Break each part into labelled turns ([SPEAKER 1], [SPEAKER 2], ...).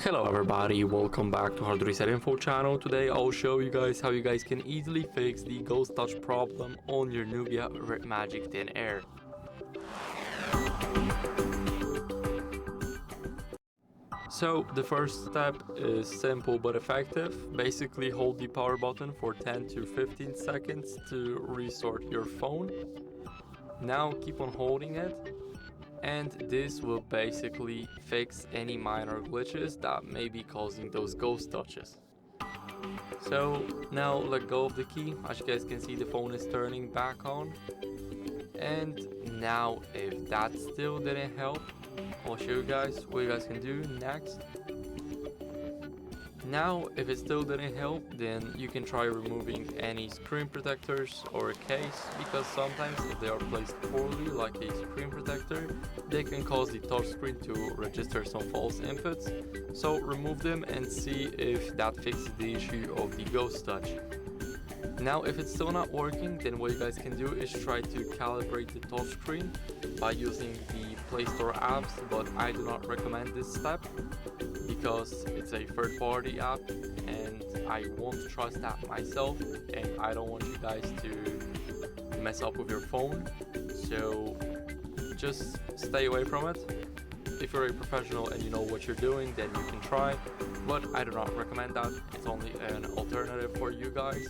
[SPEAKER 1] Hello everybody, welcome back to HardReset.Info channel. Today I'll show you guys how you guys can easily fix the ghost touch problem on your Nubia RedMagic Thin Air. So the first step is simple but effective. Basically hold the power button for 10 to 15 seconds to restart your phone. Now keep on holding it, and this will basically fix any minor glitches that may be causing those ghost touches. So now let go of the key. As you guys can see, the phone is turning back on. And now if that still didn't help, I'll show you guys what you guys can do next. Now if it still didn't help, then you can try removing any screen protectors or a case, because sometimes if they are placed poorly, like a screen protector, they can cause the touchscreen to register some false inputs. So remove them and see if that fixes the issue of the ghost touch. Now if it's still not working, then what you guys can do is try to calibrate the touchscreen by using the Play Store apps, but I do not recommend this step because it's a third-party app and I won't trust that myself, and I don't want you guys to mess up with your phone, so just stay away from it. If you're a professional and you know what you're doing, then you can try, but I do not recommend that. It's only an alternative for you guys.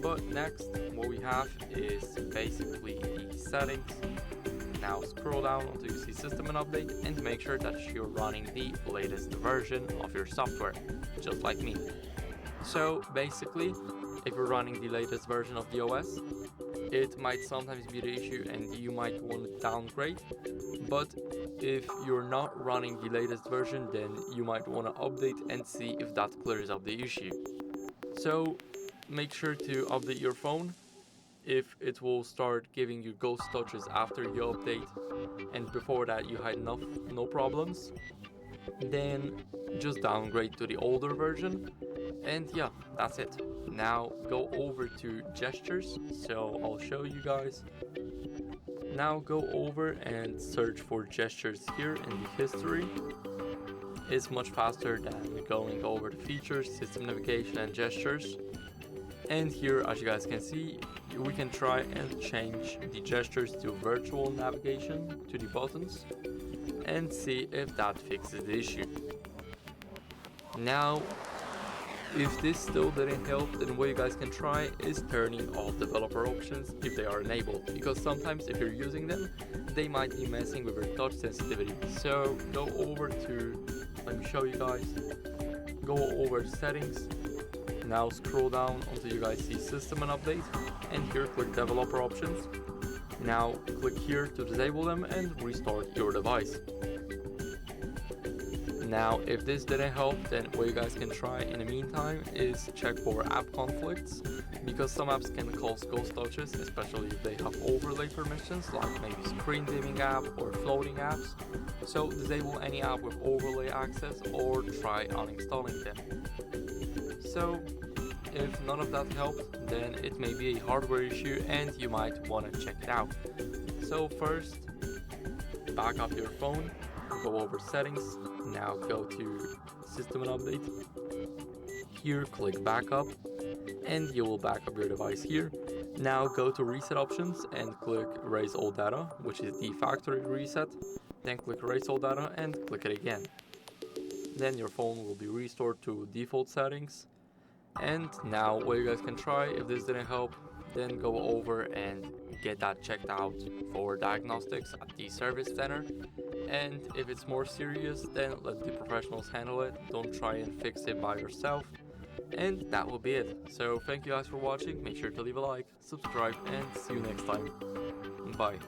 [SPEAKER 1] But next, what we have is basically the settings. Now scroll down until you see system and update, and make sure that you're running the latest version of your software, just like me. So basically, if you're running the latest version of the OS, it might sometimes be the issue and you might want to downgrade. But if you're not running the latest version, then you might want to update and see if that clears up the issue. So make sure to update your phone. If it will start giving you ghost touches after you update, and before that you had no problems, then just downgrade to the older version. And yeah, that's it. Now go over to gestures, so I'll show you guys. Now go over and search for gestures here in the history. It's much faster than going over the features, system navigation and gestures. And here, as you guys can see, we can try and change the gestures to virtual navigation to the buttons and see if that fixes the issue. Now, if this still didn't help, then what you guys can try is turning off developer options if they are enabled, because sometimes if you're using them, they might be messing with your touch sensitivity. So go over to, let me show you guys, go over to settings. Now scroll down until you guys see system and update, and here click developer options. Now click here to disable them and restart your device. Now if this didn't help, then what you guys can try in the meantime is check for app conflicts, because some apps can cause ghost touches, especially if they have overlay permissions, like maybe screen dimming app or floating apps. So disable any app with overlay access or try uninstalling them. So if none of that helped, then it may be a hardware issue and you might want to check it out. So first, back up your phone, go over settings, now go to system and update. Here click backup and you will back up your device here. Now go to reset options and click erase all data, which is the factory reset. Then click erase all data and click it again. Then your phone will be restored to default settings. And now what you guys can try, if this didn't help, then go over and get that checked out for diagnostics at the service center. And if it's more serious, then let the professionals handle it. Don't try and fix it by yourself. And that will be it. So thank you guys for watching. Make sure to leave a like, subscribe, and see you next time. Bye.